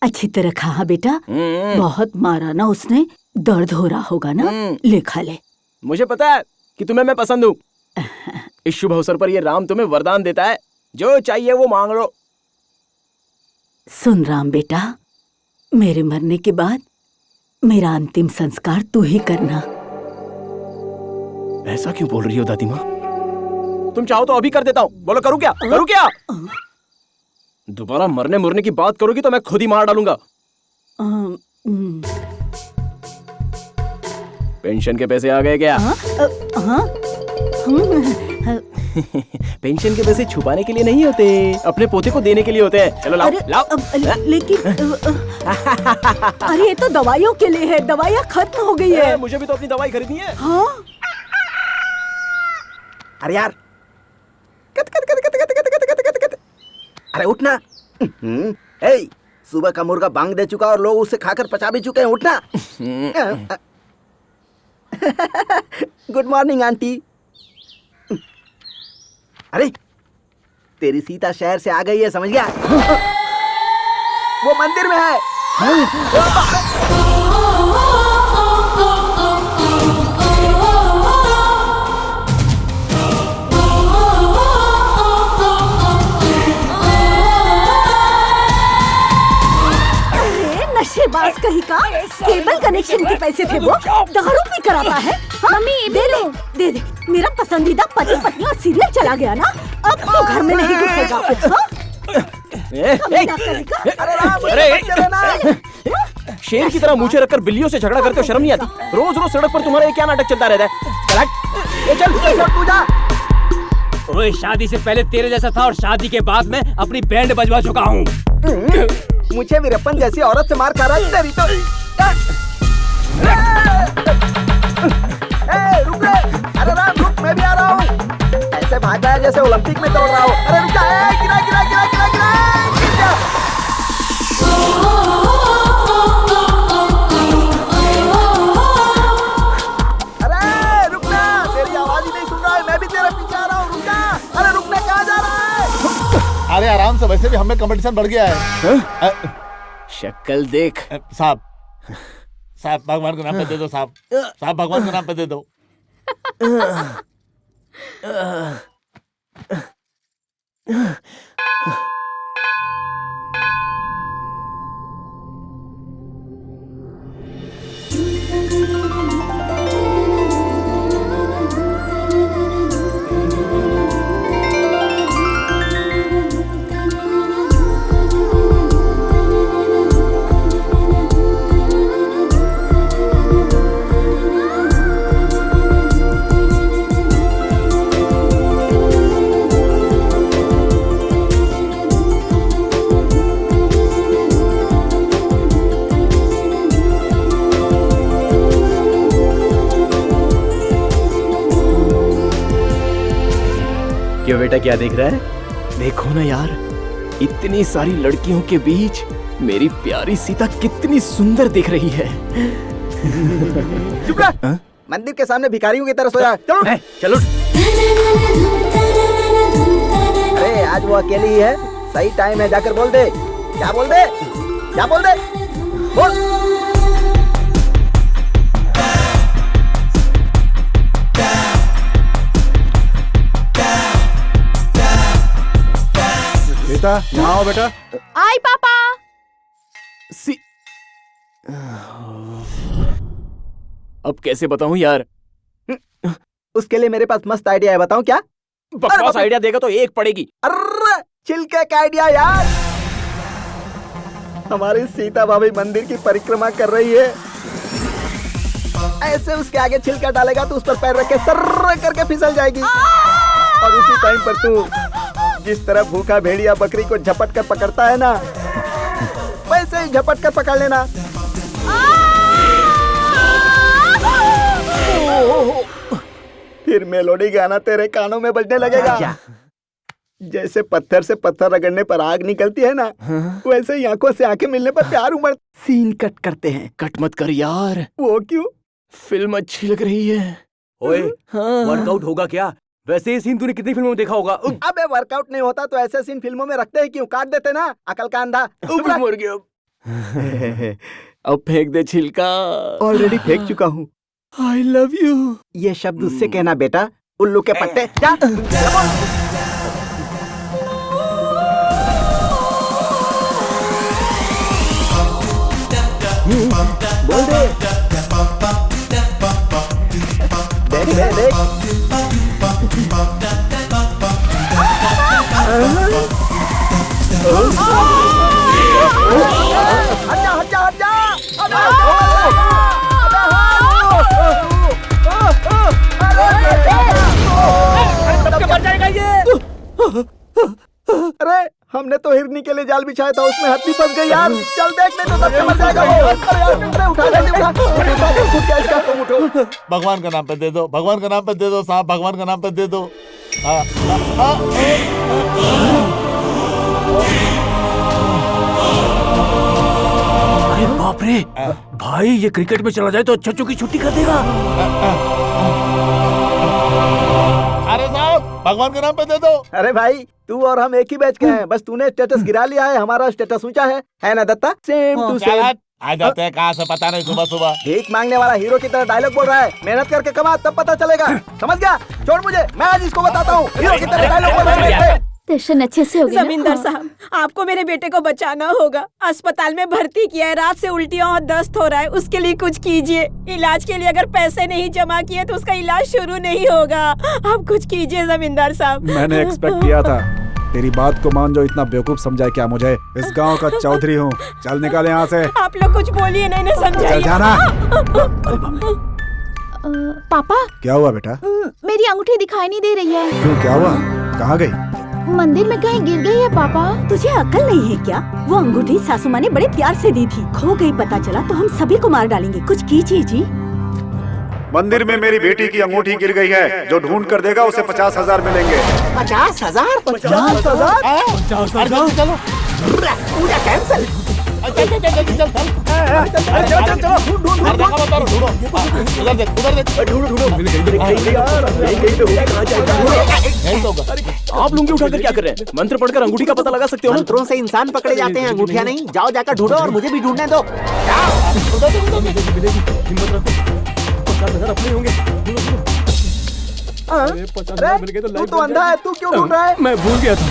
अच्छी तरह खा बेटा। बहुत मारा ना उसने, दर्द हो रहा होगा ना। ले खा ले। मुझे पता है कि तुम्हें मैं पसंद हूँ। इस शुभ अवसर पर ये राम तुम्हें वरदान देता है, जो चाहिए वो मांग लो। सुन राम बेटा, मेरे मरने के बाद मेरा अंतिम संस्कार तू ही करना। ऐसा क्यों बोल रही हो दादी माँ? तुम चाहो तो अभी कर देता हूँ। बोलो करूँ क्या? करूँ क्या? दोबारा मरने मुरने की बात करोगी तो मैं खुद ही मार डालूंगा। पेंशन के पैसे आ गए क्या? पेंशन के पैसे छुपाने के लिए नहीं होते, अपने पोते को देने के लिए होते हैं। चलो लाओ लाओ। लेकिन अरे ये तो दवाइयों के लिए है, दवाइयाँ खत्म हो गई है। मुझे भी तो अपनी दवाई खरीदनी है। हाँ? अरे यार, कत कत कत कत कत कत कत कत कत कत। अरे उठना। सुबह का मुर्गा बांग दे चुका और लोग उसे खाकर पचा भी चुके हैं। उठना। Good morning aunty. अरे तेरी सीता शहर से आ गई है, समझ गया? वो मंदिर में है। नशेबाज कहीं का, केबल कनेक्शन के पैसे थे वो, दारू पी कर आता है। मम्मी दे दे दे दे। मेरा पसंदीदा पति पत्नी और सीरियल चला गया ना, अब तो घर में नहीं घुसेगा। अरे शेर की तरह मूंछें रखकर बिल्लियों से झगड़ा करते हो, शर्म नहीं आती? रोज रोज सड़क पर तुम्हारा ये क्या नाटक चलता रहता है? चल तू जा। ओए, शादी से पहले तेरे जैसा था और शादी के बाद मैं अपनी बैंड बजवा चुका हूँ। मुझे वीरप्पन जैसी औरत से मार खा रहा है तेरी तो। रुक रे। अरे राम रुक, मैं भी आ रहा हूँ। ऐसे भाग रहा है जैसे ओलंपिक में दौड़ रहा हो। अरे रुक जा। गिरा गिरा गिरा गिरा गिरा गिर जा। अरे रुक ना, तेरी आवाज ही नहीं सुन रहा है, मैं भी तेरे पीछे आ रहा हूँ। रुक जा। अरे रुकने कहाँ जा रहा है? अरे आराम से, वैसे भी हमें कंपटीशन बढ़ गया है। शक्ल देख। साहब साहब भगवान को नाम पे दे दो साहब। साहब भगवान को नाम पे दे दो। क्यों बेटा, क्या देख रहा है? देखो ना यार, इतनी सारी लड़कियों के बीच मेरी प्यारी सीता कितनी सुंदर दिख रही है। चुप रह। मंदिर के सामने भिखारियों की तरह सोया। चलो चलो। अरे आज वो अकेली ही है, सही टाइम है, जाकर बोल दे। क्या बोल दे? क्या बोल दे? बोल। बेटा यहाँ आओ बेटा। आई पापा। अब कैसे बताऊं यार? उसके लिए मेरे पास मस्त आइडिया है, बताऊं क्या? बकवास आइडिया देगा तो एक पड़ेगी। अरे छिलके का आइडिया यार। हमारी सीता भाभी मंदिर की परिक्रमा कर रही है, ऐसे उसके आगे छिलका डालेगा तो उस पर पैर रख के सर्र करके फिसल जाएगी। और उसी टाइम पर तू जिस तरह भूखा भेड़िया बकरी को झपट कर पकड़ता है ना, वैसे ही झपट कर पकड़ लेना। फिर मेलोडी गाना तेरे कानों में बजने लगेगा। जैसे पत्थर से पत्थर रगड़ने पर आग निकलती है ना, वैसे ही आंखों से आंखें मिलने पर प्यार उमड़। सीन कट करते हैं। कट मत कर यार। वो क्यों? फिल्म अच्छी लग रही है। ओए, वर्कआउट होगा क्या? वैसे ये सीन तूने कितनी फिल्मों में देखा होगा। अबे वर्कआउट नहीं होता तो ऐसे सीन फिल्मों में रखते हैं क्यों? काट देते ना, अकल का अंधा। मर गया। अब फेंक दे छिलका। ऑलरेडी फेंक चुका हूँ। I love you. ये शब्द उससे कहना बेटा, उल्लू के पट्टे जा। बोल दे। देख देख देख। हट जा हट जा हट जा। मर जाएगा ये। अरे हमने तो हिरनी के लिए जाल बिछाया था, उसमें हड्डी फंस गई यार। चल देख नहीं तो सबसे मर जाएगा वो। अरे यार उठा जल्दी उठा। उठ क्या इसका, तुम उठो। भगवान का नाम पे दे दो, भगवान का नाम पे दे दो साहब, भगवान का नाम पे दे दो। अरे बाप रे भाई, ये क्रिकेट में चला जाए तो अच्छों की छुट्टी कर देगा। अरे साहब भगवान के नाम पे दे दो। अरे भाई तू और हम एक ही बैच के हैं, बस तूने स्टेटस गिरा लिया है, हमारा स्टेटस ऊंचा है ना दत्ता? Same to same. आ जाते हैं कहाँ से पता नहीं, सुबह सुबह। भीख मांगने वाला हीरो की तरह डायलॉग बोल रहा है। मेहनत करके कमा तब पता चलेगा, समझ गया? छोड़ मुझे, मैं आज इसको बताता हूँ। हीरो की तरह डायलॉग बोल रहा है। दर्शन अच्छे से हो गया। जमींदार साहब, आपको मेरे बेटे को बचाना होगा। अस्पताल में भर्ती किया है, रात से उल्टियाँ और दस्त हो रहा है, उसके लिए कुछ कीजिए। इलाज के लिए अगर पैसे नहीं जमा किए तो उसका इलाज शुरू नहीं होगा। आप कुछ कीजिए जमींदार साहब। मैंने एक्सपेक्ट किया था। तेरी बात को मान जो इतना बेवकूफ समझा क्या मुझे? इस गांव का चौधरी हूँ। चल निकल यहाँ से। आप लोग कुछ बोलिए, नहीं समझाइए। चल जाना। पापा क्या हुआ बेटा? मेरी अंगूठी दिखाई नहीं दे रही है। क्यों, क्या हुआ? कहाँ गई? मंदिर में कहीं गिर गई है पापा। तुझे अक्ल नहीं है क्या? वो अंगूठी सासू माँ ने बड़े प्यार से दी थी, खो गई पता चला तो हम सभी को मार डालेंगे। कुछ कीजिए जी। मंदिर में मेरी बेटी की अंगूठी गिर गई है। जो ढूंढ कर देगा उसे 50,000 मिलेंगे। 50,000? 50,000? चलो पूजा कैंसिल। आप लुंगी उठाकर क्या कर रहे हैं? मंत्र पढ़कर अंगूठी का पता लगा सकते हो ना? मंत्रों से इंसान पकड़े जाते हैं, अंगूठियां नहीं। जाओ जाकर ढूंढो और मुझे भी ढूंढने दो। हिम्मत रखो, 50,000 अपने होंगे। तू तो अंधा है, तू क्यों ढूंढ रहा है? मैं भूल गया था।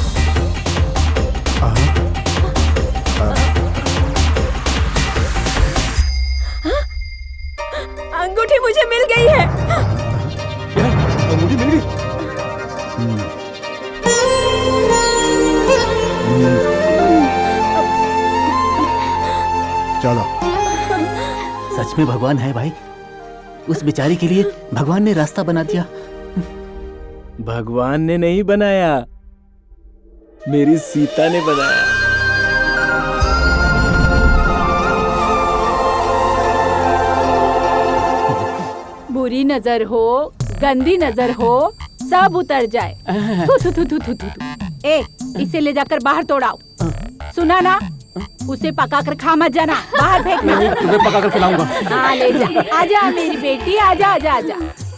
अंगूठी मुझे मिल गई है। क्या? अंगूठी मिल गई? चलो। सच में भगवान है भाई। उस बेचारी के लिए भगवान ने रास्ता बना दिया। भगवान ने नहीं बनाया, मेरी सीता ने बनाया। बुरी नजर हो, गंदी नजर हो, सब उतर जाए। थू थू थू थू थू थू। ए, इसे ले जाकर बाहर तोड़ाओ। सुना ना? उसे पका कर खा मत जाना, बाहर फेंकना। तुम्हें पका कर खिलाऊंगा। हाँ ले जा। आजा मेरी बेटी, आजा आजा आजा,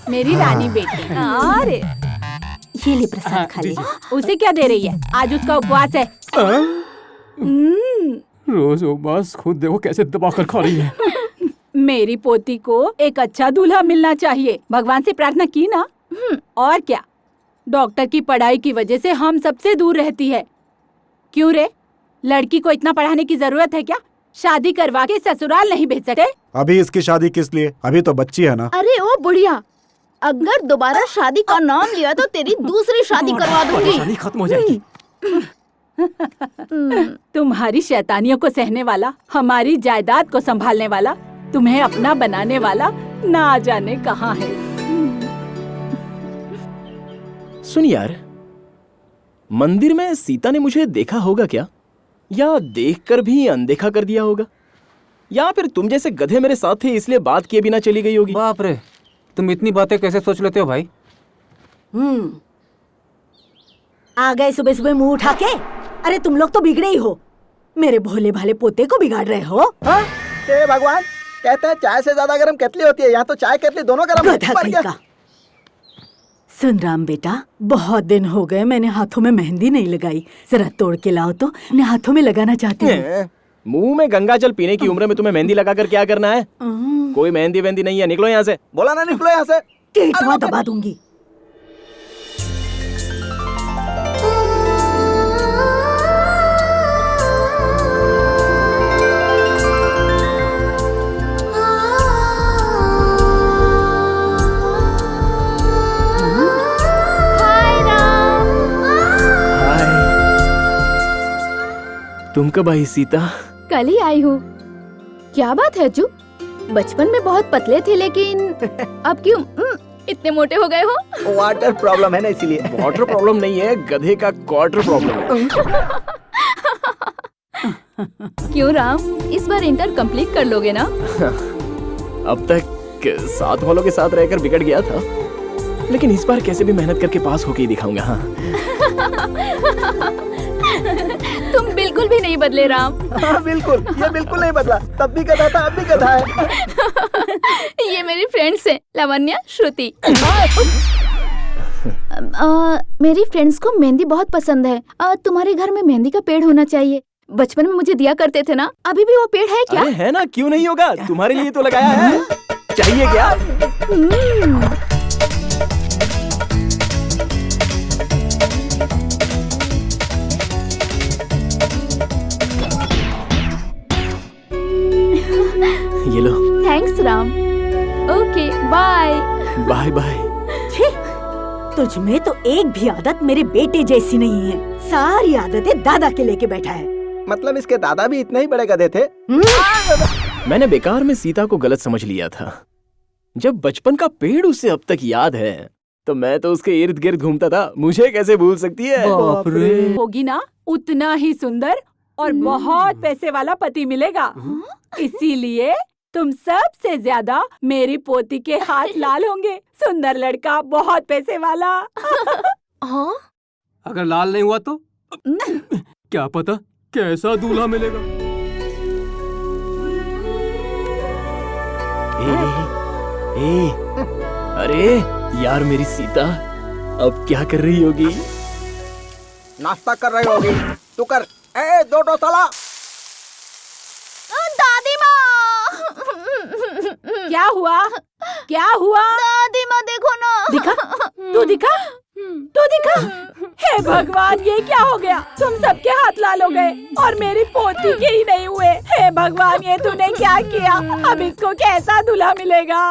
मेरी रानी बेटी। अरे ये ले प्रसाद खा ले। उसे क्या दे रही है? आज उसका उपवास है। रोज उपवास, खुद देखो कैसे दबा कर खा रही है। मेरी पोती को एक अच्छा दूल्हा मिलना चाहिए। भगवान से प्रार्थना की ना? और क्या, डॉक्टर की पढ़ाई की वजह से हम सबसे दूर रहती है। क्यों रे, लड़की को इतना पढ़ाने की जरूरत है क्या? शादी करवा के ससुराल नहीं भेज सकते? अभी इसकी शादी किस लिए? अभी तो बच्ची है ना। अरे ओ बुढ़िया, अगर दोबारा शादी का नाम लिया तो तेरी दूसरी शादी करवा दूंगी। शादी खत्म हो जाएगी। तुम्हारी शैतानियों को सहने वाला, हमारी जायदाद को संभालने वाला, तुम्हें अपना बनाने वाला ना जाने कहाँ है। सुन यार, मंदिर में सीता ने मुझे देखा होगा क्या? या देखकर भी अनदेखा कर दिया होगा? या फिर तुम जैसे गधे मेरे साथ थे इसलिए बात किए बिना चली गई होगी? बाप रे, तुम इतनी बातें कैसे सोच लेते हो भाई? आ गए सुबह सुबह मुंह उठा के। अरे तुम लोग तो बिगड़े ही हो, मेरे भोले भाले पोते को बिगाड़ रहे हो। हाँ? हे भगवान, कहते हैं चाय से ज्यादा गर्म केतली होती है, यहाँ तो चाय केतली दोनों गर्म है। गधा मर कहीं गया। का। सुन राम बेटा, बहुत दिन हो गए मैंने हाथों में मेहंदी नहीं लगाई, जरा तोड़ के लाओ तो, अपने हाथों में लगाना चाहती हूँ। मुंह में गंगा जल पीने की उम्र में तुम्हें मेहंदी लगाकर क्या करना है? कोई मेहंदी वेहंदी नहीं है, निकलो यहाँ से। बोला ना निकलो यहाँ से। टेटवा दबा दूंगी। तुम कब आई सीता? कल ही आई हूँ। क्या बात है अज्जू? बचपन में बहुत पतले थे लेकिन अब क्यों इतने मोटे हो गए हो? वाटर प्रॉब्लम है ना इसीलिए। वाटर प्रॉब्लम नहीं है, गधे का क्वार्टर प्रॉब्लम है। क्यों राम, इस बार इंटर कंप्लीट कर लोगे ना? अब तक साथ वालों के साथ रहकर बिगड़ गया था, लेकिन इस बार कैसे भी मेहनत करके पास होके ही दिखाऊंगा। हाँ। तुम बिल्कुल भी नहीं बदले राम। हाँ बिल्कुल, ये बिल्कुल नहीं बदला। तब भी गधा था, अब भी गधा है। ये मेरी फ्रेंड्स हैं, लावण्या, श्रुति। मेरी फ्रेंड्स को मेहंदी बहुत पसंद है। तुम्हारे घर में मेहंदी का पेड़ होना चाहिए। बचपन में मुझे दिया करते थे ना। अभी भी वो पेड़ है क्या? अरे है ना, क्यों नहीं होगा? तुम्हारे लिए तो लगाया है। चाहिए क्या? ये लो। Thanks Ram. Okay bye. Bye bye. तुझ में तो एक भी आदत मेरे बेटे जैसी नहीं है। सारी आदतें दादा के लेके बैठा है। मतलब इसके दादा भी इतने ही बड़े गधे थे? मैंने बेकार में सीता को गलत समझ लिया था। जब बचपन का पेड़ उसे अब तक याद है, तो मैं तो उसके इर्द गिर्द घूमता था। मुझे कैसे भूल सकती है? बाप रे। होगी ना, उतना ही सुंदर और बहुत पैसे वाला पति मिलेगा। इसीलिए तुम सबसे ज्यादा मेरी पोती के हाथ लाल होंगे। सुंदर लड़का, बहुत पैसे वाला। हाँ? अगर लाल नहीं हुआ तो क्या पता कैसा दूल्हा मिलेगा। अरे यार, मेरी सीता अब क्या कर रही होगी? नाश्ता कर रही होगी। तू कर। ए, दो डोसाला। दादी माँ। क्या हुआ? क्या हुआ? दादी माँ देखो ना। दिखा? तू दिखा? तू दिखा? हे भगवान, ये क्या हो गया? तुम सबके हाथ लाल हो गए और मेरी पोती के ही नहीं हुए। हे भगवान, ये तूने क्या किया? अब इसको कैसा दूल्हा मिलेगा?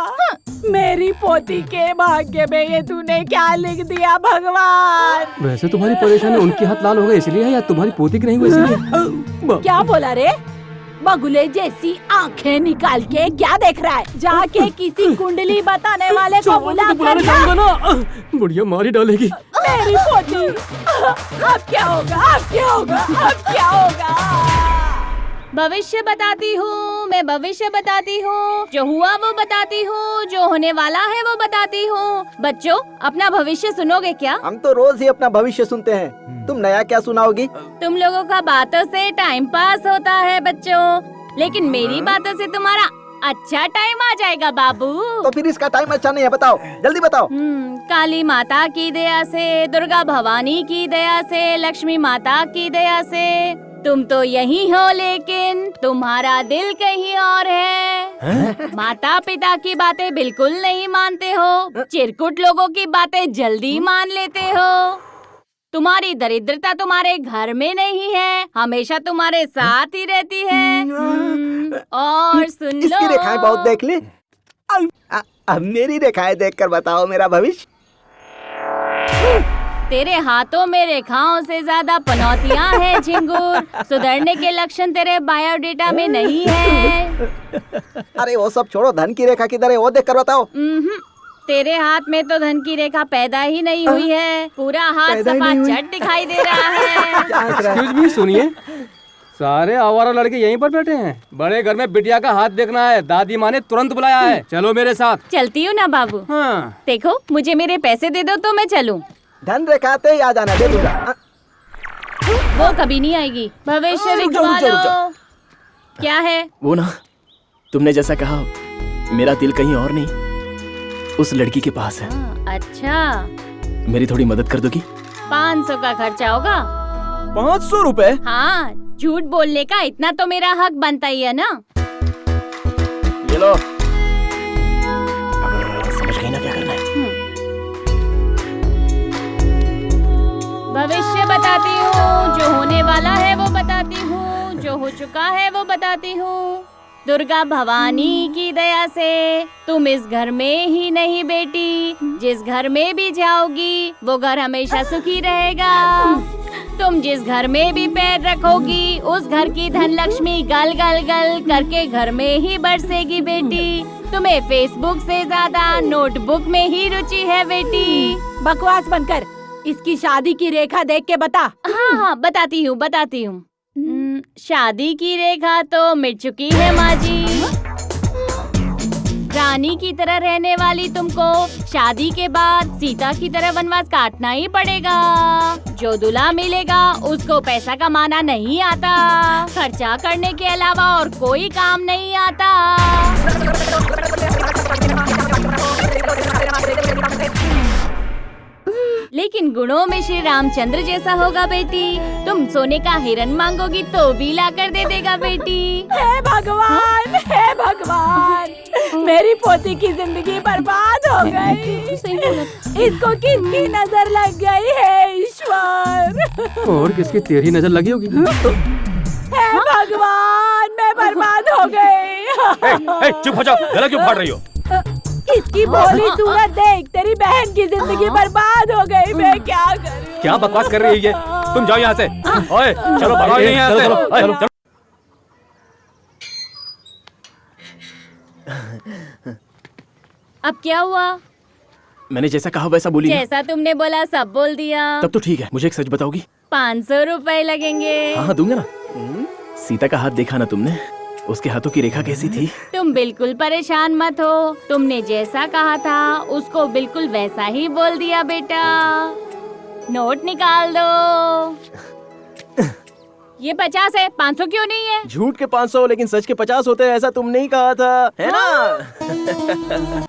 मेरी पोती के भाग्य में ये तूने क्या लिख दिया भगवान? वैसे तुम्हारी परेशानी उनके हाथ लाल हो गए इसलिए है या तुम्हारी पोती की नहीं हुई इसलिए? क्या बोला रे? बगुले जैसी आंखें निकाल के क्या देख रहा है? जाके किसी कुंडली बताने वाले को बुला कर ला। बुढ़िया मारी डालेगी। मेरी पोती, अब क्या होगा? अब क्या होगा? अब क्या होगा? भविष्य बताती हूँ, मैं भविष्य बताती हूँ। जो हुआ वो बताती हूँ, जो होने वाला है वो बताती हूँ। बच्चों, अपना भविष्य सुनोगे क्या? हम तो रोज ही अपना भविष्य सुनते हैं। तुम नया क्या सुनाओगी? तुम लोगों का बातों से टाइम पास होता है बच्चों, लेकिन मेरी बातों से तुम्हारा अच्छा टाइम आ जाएगा बाबू। तो फिर इसका टाइम अच्छा नहीं है, बताओ, जल्दी बताओ। काली माता की दया से, दुर्गा भवानी की दया से, लक्ष्मी माता की दया से तुम तो यही हो, लेकिन तुम्हारा दिल कहीं और है। माता पिता की बातें बिल्कुल नहीं मानते हो, चिरकुट लोगों की बातें जल्दी मान लेते हो। तुम्हारी दरिद्रता तुम्हारे घर में नहीं है, हमेशा तुम्हारे साथ ही रहती है। और सुन लो, इसकी रेखाएं बहुत देख ली। अब मेरी रेखाएं देखकर बताओ मेरा भविष्य। तेरे हाथों में रेखाओं से ज्यादा पनौतियां हैं झिंगुर। सुधरने के लक्षण तेरे बायोडेटा में नहीं है। अरे वो सब छोड़ो, धन की रेखा किधर है वो देख कर बताओ। तेरे हाथ में तो धन की रेखा पैदा ही नहीं हुई है, पूरा हाथ सफाचट दिखाई दे रहा है। एक्सक्यूज मी, सुनिए, सारे आवारा लड़के यहीं पर बैठे हैं। बड़े घर में बिटिया का हाथ देखना है, दादी माँ ने तुरंत बुलाया है। चलो मेरे साथ। चलती हूँ ना बाबू। हाँ। देखो, मुझे मेरे पैसे दे दो तो मैं चलूँ। धन रेखाते ही आ जाना, दे दूंगा। वो कभी नहीं आएगी। भविष्य लिखवा लो। क्या है वो? ना, तुमने जैसा कहा, मेरा दिल कहीं और नहीं, उस लड़की के पास है। अच्छा, मेरी थोड़ी मदद कर दोगी? 500 का खर्चा होगा। 500 रुपए? हाँ, झूठ बोलने का इतना तो मेरा हक बनता ही है ना। ये लो। समझ गई ना क्या करना है? भविष्य बताती हूँ, जो होने वाला है वो बताती हूँ, जो हो चुका है वो बताती हूँ। दुर्गा भवानी की दया से तुम इस घर में ही नहीं बेटी, जिस घर में भी जाओगी वो घर हमेशा सुखी रहेगा। तुम जिस घर में भी पैर रखोगी उस घर की धन लक्ष्मी गल गल गल करके घर में ही बरसेगी बेटी। तुम्हें फेसबुक से ज्यादा नोटबुक में ही रुचि है बेटी। बकवास बनकर इसकी शादी की रेखा देख के बता। हाँ, बताती हूँ। शादी की रेखा तो मिट चुकी है माँ जी। रानी की तरह रहने वाली तुमको शादी के बाद सीता की तरह वनवास काटना ही पड़ेगा। जो दूल्हा मिलेगा उसको पैसा कमाना नहीं आता, खर्चा करने के अलावा और कोई काम नहीं आता। लेकिन गुणों में श्री रामचंद्र जैसा होगा बेटी। तुम सोने का हिरन मांगोगी तो भी ला कर दे देगा बेटी। हे भगवान, हे भगवान, मेरी पोती की जिंदगी बर्बाद हो गई। इसको किसकी नजर लग गई है ईश्वर? और किसकी तेरी नजर लगी होगी? हे भगवान, मैं बर्बाद हो गई। चुप हो जाओ, गला क्यों फाड़ रही हो? इसकी भोली सूरत देख, तेरी बहन की जिंदगी बर्बाद हो गई। मैं क्या करूं? क्या बकवास कर रही है ये? तुम जाओ यहाँ से। ओए, चलो भगाओ यहाँ से। चलो। अब क्या हुआ? मैंने जैसा कहा वैसा बोली ना? जैसा तुमने बोला सब बोल दिया। तब तो ठीक है। मुझे एक सच बताओगी? 500 रुपए लगेंगे। हाँ दूंगा ना। सीता का हाथ देखा ना तुमने? उसके हाथों की रेखा कैसी थी? तुम बिल्कुल परेशान मत हो, तुमने जैसा कहा था उसको बिल्कुल वैसा ही बोल दिया बेटा। नोट निकाल दो। ये 50 है, 500 क्यों नहीं है? झूठ के 500 लेकिन सच के 50 होते हैं, ऐसा तुमने ही कहा था, है ना?